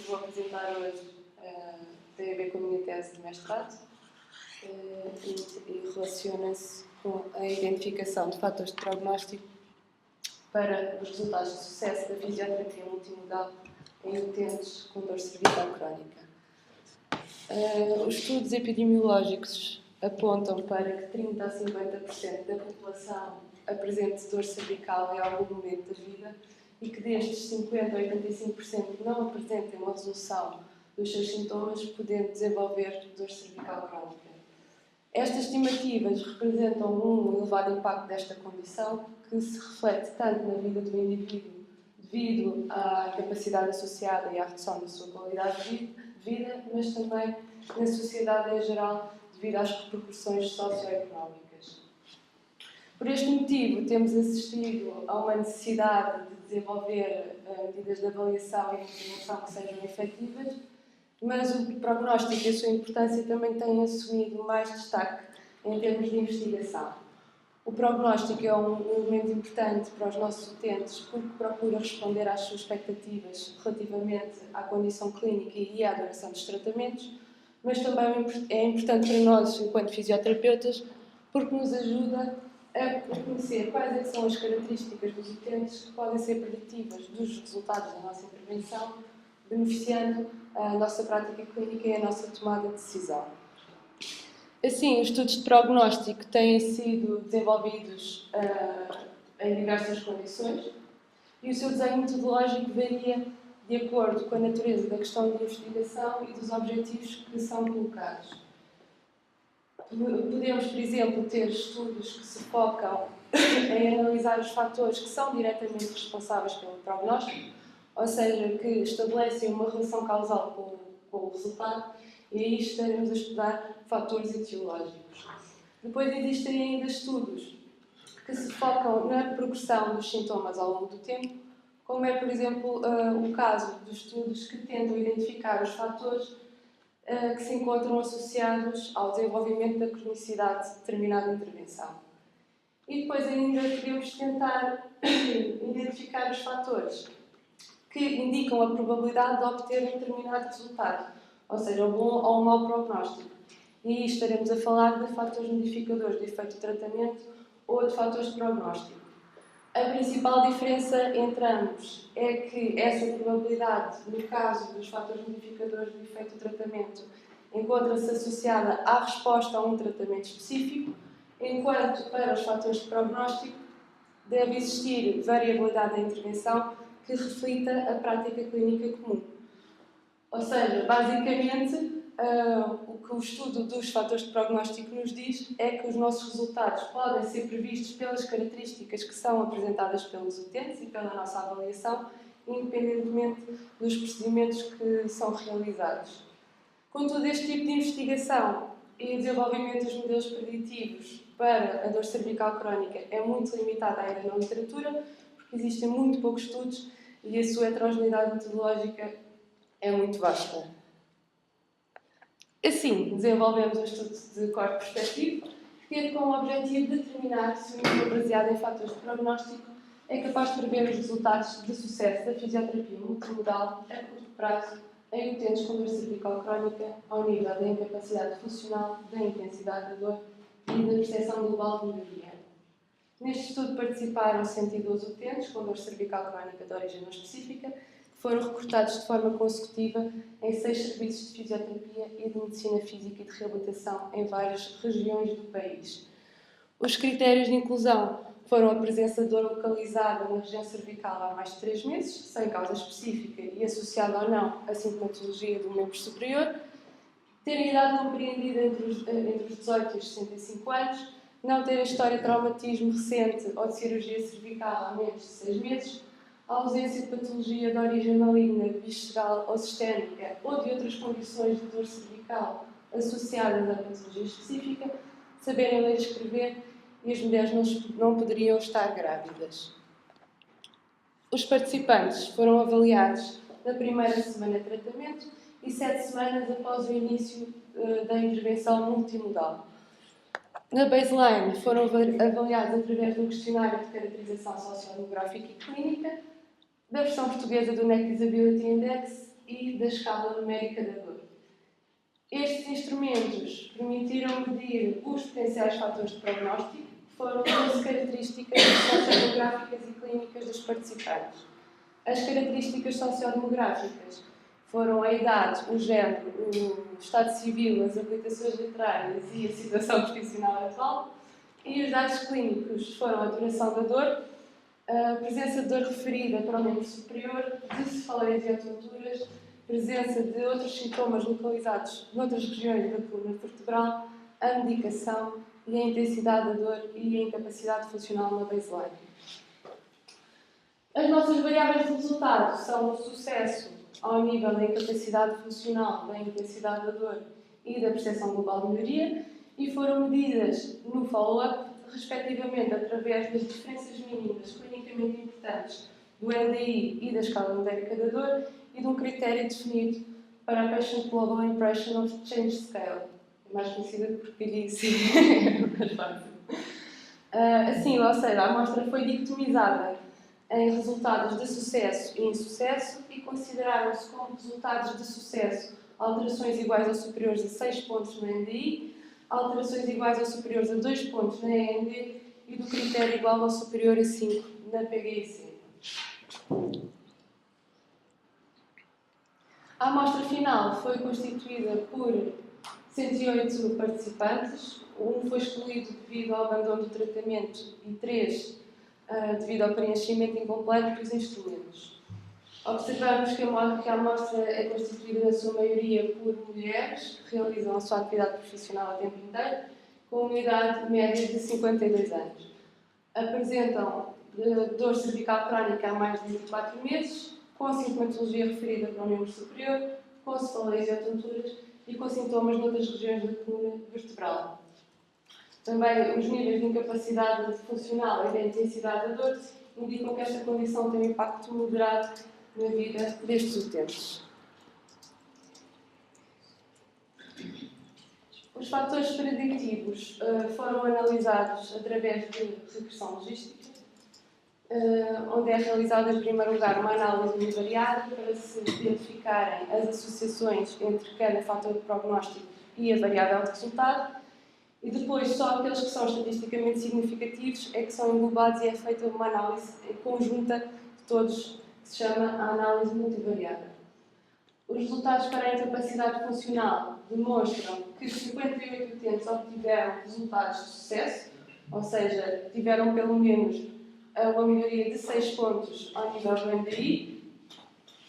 vou apresentar hoje tem a ver com a minha tese de mestrado e relaciona-se com a identificação de fatores de prognóstico para os resultados de sucesso da fisioterapia multimodal em utentes com dor cervical crónica. Os estudos epidemiológicos apontam para que 30 a 50% da população apresente dor cervical em algum momento da vida e que destes 50 a 85% não apresentem uma resolução dos seus sintomas, podendo desenvolver dor cervical crónica. Estas estimativas representam um elevado impacto desta condição, que se reflete tanto na vida do indivíduo devido à incapacidade associada e à redução da sua qualidade de vida, mas também na sociedade em geral devido às repercussões socioeconómicas. Por este motivo, temos assistido a uma necessidade de desenvolver medidas de avaliação e intervenção que sejam efetivas, mas o prognóstico e a sua importância também têm assumido mais destaque em termos de investigação. O prognóstico é um elemento importante para os nossos utentes porque procura responder às suas expectativas relativamente à condição clínica e à duração dos tratamentos, mas também é importante para nós, enquanto fisioterapeutas, porque nos ajuda a conhecer quais é que são as características dos utentes que podem ser preditivas dos resultados da nossa intervenção, beneficiando a nossa prática clínica e a nossa tomada de decisão. Assim, os estudos de prognóstico têm sido desenvolvidos em diversas condições e o seu desenho metodológico varia de acordo com a natureza da questão de investigação e dos objetivos que são colocados. Podemos, por exemplo, ter estudos que se focam em analisar os fatores que são diretamente responsáveis pelo prognóstico, ou seja, que estabelecem uma relação causal com o resultado, e aí estaremos a estudar fatores etiológicos. Depois existem ainda estudos que se focam na progressão dos sintomas ao longo do tempo, como é, por exemplo, o caso dos estudos que tentam identificar os fatores que se encontram associados ao desenvolvimento da cronicidade de determinada intervenção. E depois ainda podemos tentar identificar os fatores que indicam a probabilidade de obter um determinado resultado, ou seja, um bom ou um mau prognóstico. E aí estaremos a falar de fatores modificadores de efeito de tratamento ou de fatores de prognóstico. A principal diferença entre ambos é que essa probabilidade, no caso dos fatores modificadores de efeito de tratamento, encontra-se associada à resposta a um tratamento específico, enquanto para os fatores de prognóstico deve existir variabilidade da intervenção que reflita a prática clínica comum. Ou seja, basicamente, o que o estudo dos fatores de prognóstico nos diz é que os nossos resultados podem ser previstos pelas características que são apresentadas pelos utentes e pela nossa avaliação, independentemente dos procedimentos que são realizados. Contudo, este tipo de investigação e o desenvolvimento dos modelos preditivos para a dor cervical crónica é muito limitado ainda na literatura, porque existem muito poucos estudos e a sua heterogeneidade metodológica é muito vasta. Assim, desenvolvemos um estudo de corpo prospectivo que teve como objetivo determinar se o modelo baseado em fatores de prognóstico é capaz de prever os resultados de sucesso da fisioterapia multimodal a curto prazo em utentes com dor cervical crónica ao nível da incapacidade funcional, da intensidade da dor e da percepção global de melhoria. Neste estudo participaram 112 utentes com dor cervical crónica de origem não específica, que foram recrutados de forma consecutiva em 6 serviços de fisioterapia e de medicina física e de reabilitação em várias regiões do país. Os critérios de inclusão foram a presença de dor localizada na região cervical há mais de 3 meses, sem causa específica e associada ou não à sintomatologia do membro superior, terem idade compreendida entre os 18 e os 65 anos, não terem história de traumatismo recente ou de cirurgia cervical há menos de 6 meses, a ausência de patologia de origem maligna, visceral ou sistémica ou de outras condições de dor cervical associadas à patologia específica, saberem ler e escrever e as mulheres não poderiam estar grávidas. Os participantes foram avaliados na primeira semana de tratamento e 7 semanas após o início da intervenção multimodal. Na baseline foram avaliados através de um questionário de caracterização sociodemográfica e clínica, da versão portuguesa do NEC Disability Index e da escala numérica da dor. Estes instrumentos permitiram medir os potenciais fatores de prognóstico, que foram 12 características sociodemográficas e clínicas dos participantes. As características sociodemográficas foram a idade, o género, o estado civil, as habilitações literárias e a situação profissional atual. E os dados clínicos foram a duração da dor, a presença de dor referida para o membro superior, de cefaleia e tonturas, presença de outros sintomas localizados noutras regiões da coluna vertebral, a medicação e a intensidade da dor e a incapacidade funcional na baseline. As nossas variáveis de resultado são o sucesso ao nível da incapacidade funcional, da intensidade da dor e da percepção global de melhoria e foram medidas no follow-up, respectivamente, através das diferenças mínimas clinicamente importantes do NDI e da escala numérica da dor e de um critério definido para a Patient Global Impression of Change Scale, mais conhecida por PGC. Assim, ou seja, a amostra foi dicotomizada em resultados de sucesso e insucesso e consideraram-se como resultados de sucesso alterações iguais ou superiores a 6 pontos no NDI, alterações iguais ou superiores a 2 pontos na END e do critério igual ou superior a 5 na PGIC. A amostra final foi constituída por 108 participantes, um foi excluído devido ao abandono do tratamento e 3 devido ao preenchimento incompleto dos instrumentos. Observamos que a amostra é constituída na sua maioria por mulheres que realizam a sua atividade profissional a tempo inteiro, com uma idade média de 52 anos. Apresentam dor cervical crónica há mais de 24 meses, com sintomatologia referida para o membro superior, com cefaleias e tonturas e com sintomas noutras regiões da coluna vertebral. Também os níveis de incapacidade funcional e da intensidade da dor indicam que esta condição tem um impacto moderado na vida destes utentes. Os fatores preditivos foram analisados através de regressão logística, onde é realizada em primeiro lugar uma análise univariada para se identificarem as associações entre cada fator de prognóstico e a variável de resultado, e depois só aqueles que são estatisticamente significativos é que são englobados e é feita uma análise conjunta de todos, que se chama a análise multivariada. Os resultados para a incapacidade funcional demonstram que 58 utentes obtiveram resultados de sucesso, ou seja, tiveram pelo menos uma melhoria de 6 pontos ao nível do NDI,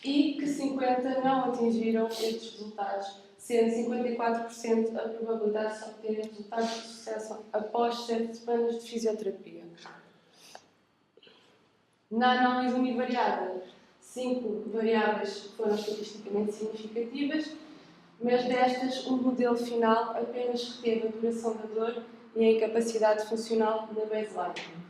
e que 50 não atingiram estes resultados, sendo 54% a probabilidade de obterem resultados de sucesso após 7 semanas de fisioterapia. Na análise univariada, 5 variáveis foram estatisticamente significativas, mas destas, o modelo final apenas reteve a duração da dor e a incapacidade funcional na baseline.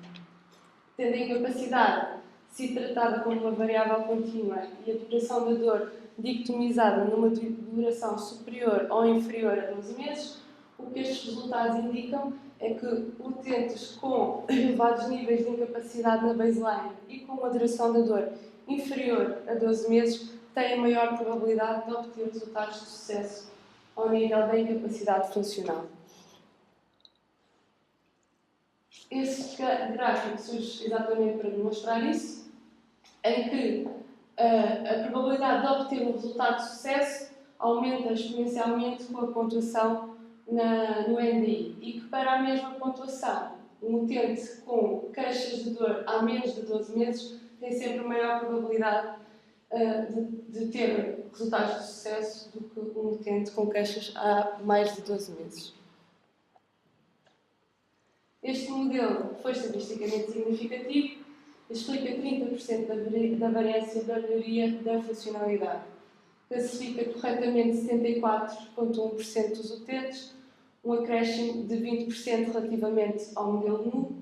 Tendo a incapacidade sido tratada como uma variável contínua e a duração da dor dicotomizada numa duração superior ou inferior a 12 meses, o que estes resultados indicam é que utentes com elevados níveis de incapacidade na baseline e com uma duração da dor inferior a 12 meses têm maior probabilidade de obter resultados de sucesso ao nível da incapacidade funcional. Este gráfico surge exatamente para demonstrar isso, em que a probabilidade de obter um resultado de sucesso aumenta exponencialmente com a pontuação no NDI e que para a mesma pontuação, um utente com queixas de dor há menos de 12 meses tem sempre maior probabilidade de ter resultados de sucesso do que um utente com queixas há mais de 12 meses. Este modelo foi estatisticamente significativo e explica 30% da variância da melhoria da funcionalidade. Classifica corretamente 74,1% dos utentes, um acréscimo de 20% relativamente ao modelo NU,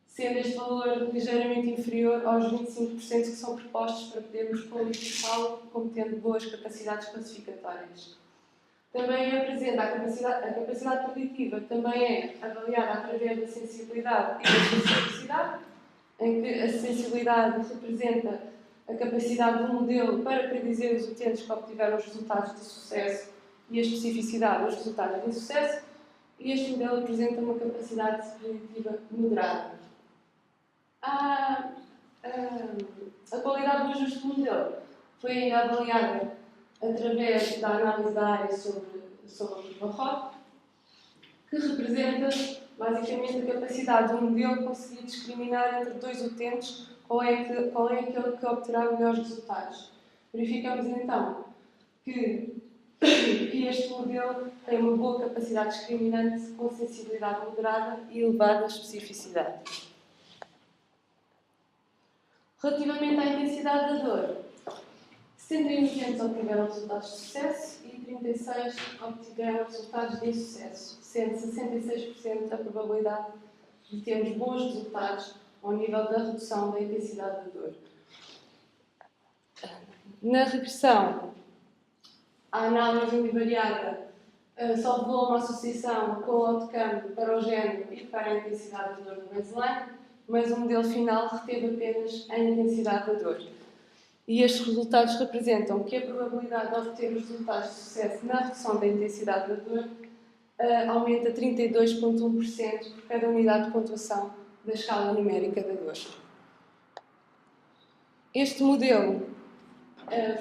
sendo este valor ligeiramente inferior aos 25% que são propostos para podermos qualificá-lo como tendo boas capacidades classificatórias. Também apresenta a capacidade cognitiva, também é avaliada através da sensibilidade e da especificidade, em que a sensibilidade representa a capacidade do modelo para predizer os utentes que obtiveram os resultados de sucesso e a especificidade dos resultados de insucesso, e este modelo apresenta uma capacidade preditiva moderada. A qualidade do ajuste do modelo foi ainda avaliada através da análise da área sobre a curva ROC, que representa basicamente a capacidade do modelo conseguir discriminar entre dois utentes qual é aquele que obterá melhores resultados. Verificamos então que este modelo tem uma boa capacidade discriminante com sensibilidade moderada e elevada especificidade. Relativamente à intensidade da dor, 71 utentes obtiveram resultados de sucesso e 36 obtiveram resultados de insucesso, sendo 66% a probabilidade de termos bons resultados ao nível da redução da intensidade da dor. Na regressão, a análise univariada só revelou uma associação com o outcome para o género e para a intensidade da dor no baseline, mas o modelo final reteve apenas a intensidade da dor. E estes resultados representam que a probabilidade de obter os resultados de sucesso na redução da intensidade da dor aumenta 32,1% por cada unidade de pontuação da escala numérica da dor. Este modelo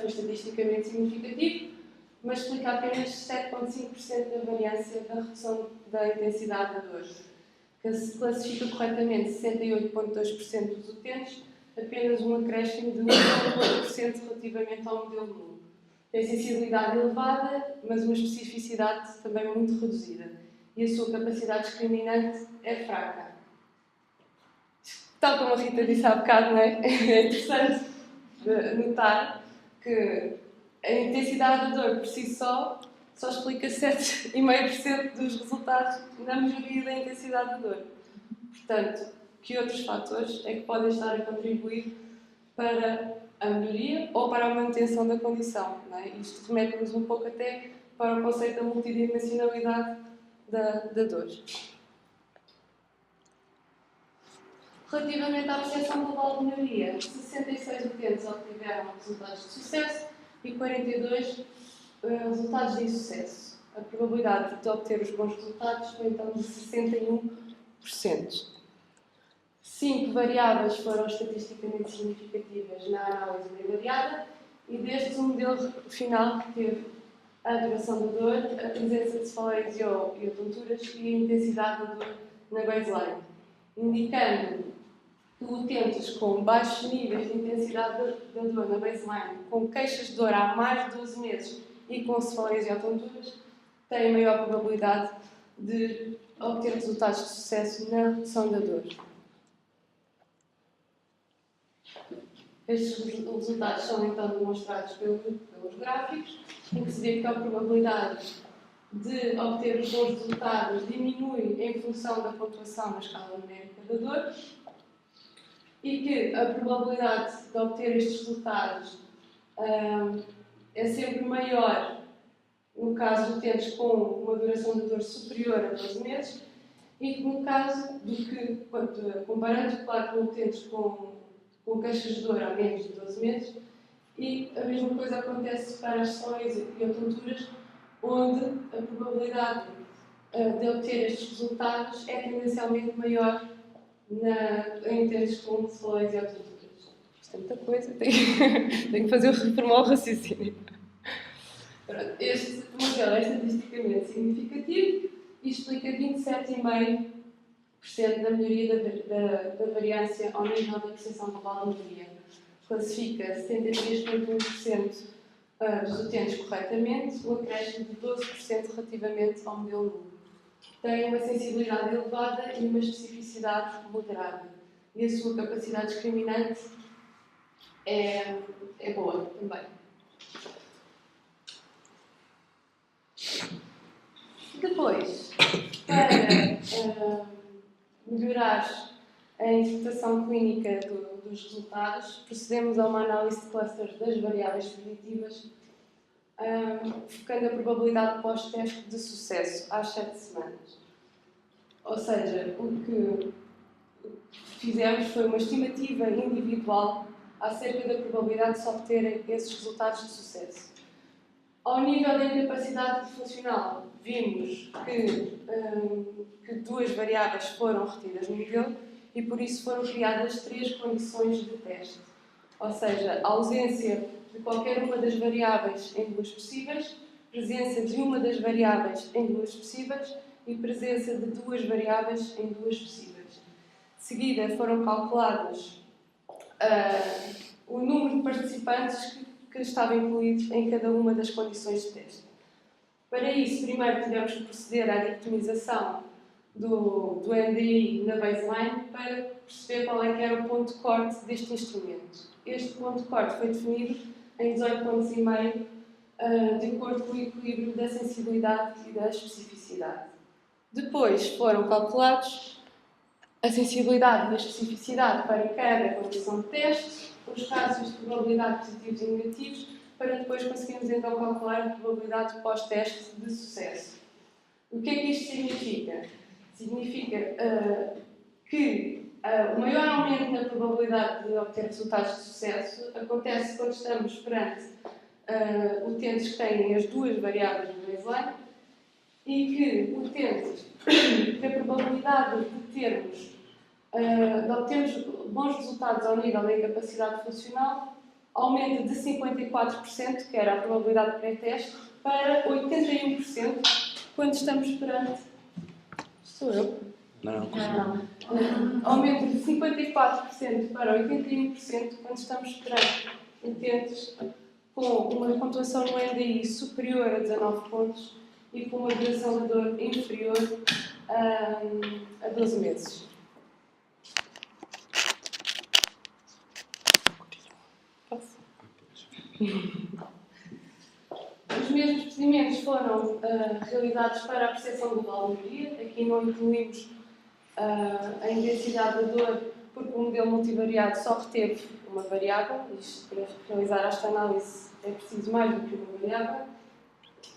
foi estatisticamente significativo, mas explica apenas 7,5% da variância da redução da intensidade da dor, que se classifica corretamente 68,2% dos utentes, apenas um acréscimo de 1,8% relativamente ao modelo nulo. Tem sensibilidade elevada, mas uma especificidade também muito reduzida. E a sua capacidade discriminante é fraca. Tal como a Rita disse há bocado, não é? É interessante notar que a intensidade da dor por si só explica 7,5% dos resultados na melhoria da intensidade da dor. Portanto, que outros fatores é que podem estar a contribuir para a melhoria ou para a manutenção da condição? Não é? Isto remete-nos um pouco até para o conceito da multidimensionalidade da dor. Relativamente à percepção global de melhoria, 66 utentes obtiveram resultados de sucesso e 42 resultados de insucesso. A probabilidade de obter os bons resultados foi então de 61%. 5 variáveis foram estatisticamente significativas na análise univariada e destes o modelo final teve a duração da dor, a presença de cefaleias e tonturas e a intensidade da dor na baseline, indicando que utentes com baixos níveis de intensidade da dor na baseline, com queixas de dor há mais de 12 meses e com cefaleias e tonturas, têm maior probabilidade de obter resultados de sucesso na redução da dor. Estes resultados são então demonstrados pelos gráficos, em que se vê que a probabilidade de obter os bons resultados diminui em função da pontuação na escala numérica da dor e que a probabilidade de obter estes resultados é sempre maior no caso de utentes com uma duração de dor superior a 12 meses e que no caso comparando, claro, com utentes com queixas de dor há menos de 12 meses, e a mesma coisa acontece para as cefaleias e tonturas, onde a probabilidade de obter estes resultados é tendencialmente maior em utentes com cefaleias e tonturas. Isto é muita coisa, tenho que fazer reformar o raciocínio. Este modelo é estatisticamente significativo e explica 27,5% da melhoria da variância ao nível da percepção global de melhoria. Classifica 73,1% dos utentes corretamente, um acréscimo de 12% relativamente ao modelo nulo. Tem uma sensibilidade elevada e uma especificidade moderada. E a sua capacidade discriminante é boa também. Depois, para melhorar a interpretação clínica dos resultados, procedemos a uma análise de clusters das variáveis preditivas, focando a probabilidade pós-teste de sucesso às 7 semanas. Ou seja, o que fizemos foi uma estimativa individual acerca da probabilidade de se obterem esses resultados de sucesso. Ao nível da incapacidade funcional, vimos que duas variáveis foram retidas no modelo e por isso foram criadas 3 condições de teste. Ou seja, a ausência de qualquer uma das variáveis em duas possíveis, presença de uma das variáveis em duas possíveis e presença de duas variáveis em duas possíveis. De seguida foram calculados o número de participantes que estava incluído em cada uma das condições de teste. Para isso, primeiro tivemos que proceder à dicotomização do NDI na baseline para perceber qual é que era o ponto de corte deste instrumento. Este ponto de corte foi definido em 18,5 pontos, de acordo com o equilíbrio da sensibilidade e da especificidade. Depois foram calculados a sensibilidade e a especificidade para cada condição de teste, os casos de probabilidade positivos e negativos, para depois conseguirmos então calcular a probabilidade pós-teste de sucesso. O que é que isto significa? Significa que o maior aumento na probabilidade de obter resultados de sucesso acontece quando estamos perante utentes que têm as duas variáveis no baseline e que utentes que a probabilidade de obtermos bons resultados ao nível da incapacidade funcional aumenta de 54%, que era a probabilidade pré-teste, para 81% quando estamos perante... Sou eu? Não. Aumenta de 54% para 81% quando estamos perante utentes com uma pontuação no NDI superior a 19 pontos e com uma duração de dor inferior a 12 meses. Posso? Os mesmos procedimentos foram realizados para a percepção global de melhoria. Aqui não incluímos a intensidade da dor, porque o modelo multivariado só reteve uma variável. Isto, para realizar esta análise é preciso mais do que uma variável.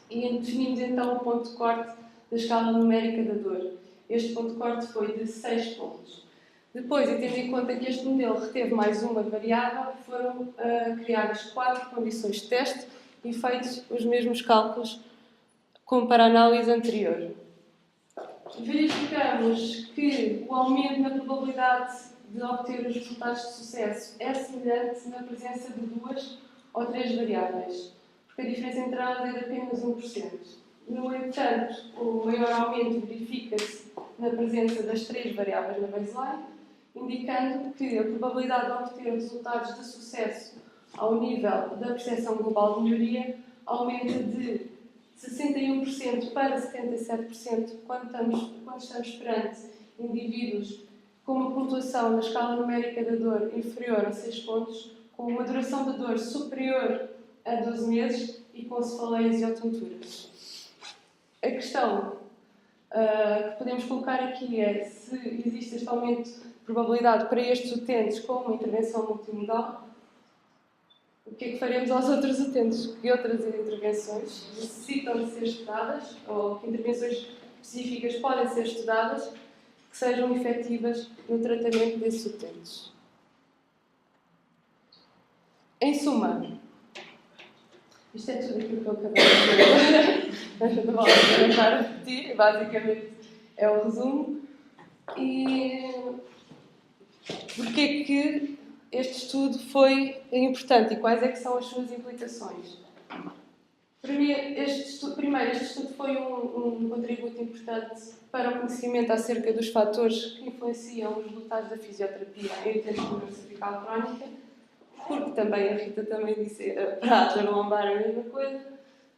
E definimos então o ponto de corte da escala numérica da dor. Este ponto de corte foi de 6 pontos. Depois, e tendo em conta que este modelo reteve mais uma variável, foram criadas 4 condições de teste e feitos os mesmos cálculos como para a análise anterior. Verificamos que o aumento na probabilidade de obter os resultados de sucesso é semelhante na presença de 2 ou 3 variáveis, porque a diferença entre elas é de apenas 1%. No entanto, o maior aumento verifica-se na presença das 3 variáveis na baseline, indicando que a probabilidade de obter resultados de sucesso ao nível da percepção global de melhoria aumenta de 61% para 77% quando estamos perante indivíduos com uma pontuação na escala numérica da dor inferior a 6 pontos, com uma duração de dor superior a 12 meses e com cefaleias e otonturas. A questão que podemos colocar aqui é se existe este aumento de probabilidade para estes utentes com uma intervenção multimodal. O que é que faremos aos outros utentes? Que outras intervenções necessitam de ser estudadas ou que intervenções específicas podem ser estudadas que sejam efetivas no tratamento desses utentes? Em suma, isto é tudo aquilo que eu acabei de dizer. Não vale a pena estar a repetir, basicamente é o resumo. E porquê é que este estudo foi importante e quais é que são as suas implicações? Primeiro, este estudo foi um contributo importante para o conhecimento acerca dos fatores que influenciam os resultados da fisioterapia em utentes com dor cervical crónica, porque também, a Rita também disse para a dor lombar a mesma coisa,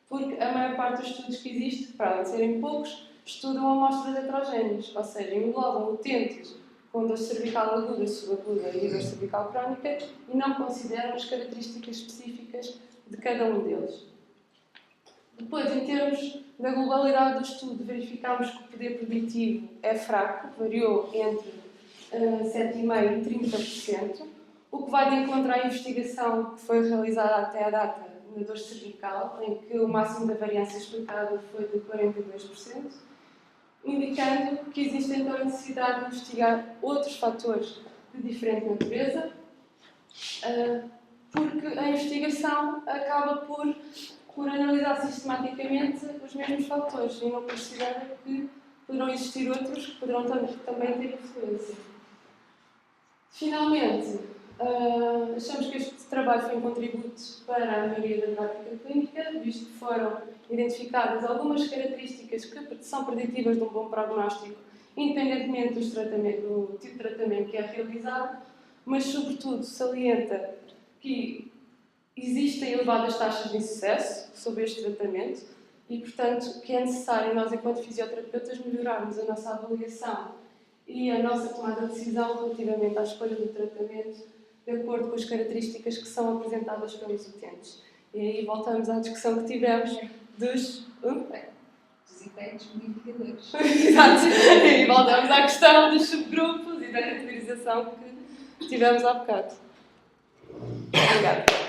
porque a maior parte dos estudos que existem, para além de serem poucos, estudam amostras heterogéneas, ou seja, englobam utentes com dor cervical aguda, subaguda e dor cervical crónica e não consideram as características específicas de cada um deles. Depois, em termos da globalidade do estudo, verificámos que o poder preditivo é fraco, variou entre 7,5% e 30%, o que vai de encontro à investigação que foi realizada até à data na dor cervical, em que o máximo da variância explicada foi de 42%, indicando que existe então a necessidade de investigar outros fatores de diferente natureza Porque a investigação acaba por analisar sistematicamente os mesmos fatores e não considera que poderão existir outros que poderão também ter influência. Finalmente, achamos que este trabalho foi um contributo para a melhoria da prática clínica, visto que foram identificadas algumas características que são preditivas de um bom prognóstico, independentemente do tipo de tratamento que é realizado, mas, sobretudo, salienta que existem elevadas taxas de insucesso sobre este tratamento e, portanto, que é necessário nós, enquanto fisioterapeutas, melhorarmos a nossa avaliação e a nossa tomada de decisão relativamente à escolha do tratamento de acordo com as características que são apresentadas pelos utentes. E aí voltamos à discussão que tivemos dos efeitos modificadores. Exato. E voltamos à questão dos subgrupos e da categorização que tivemos há bocado. Obrigada.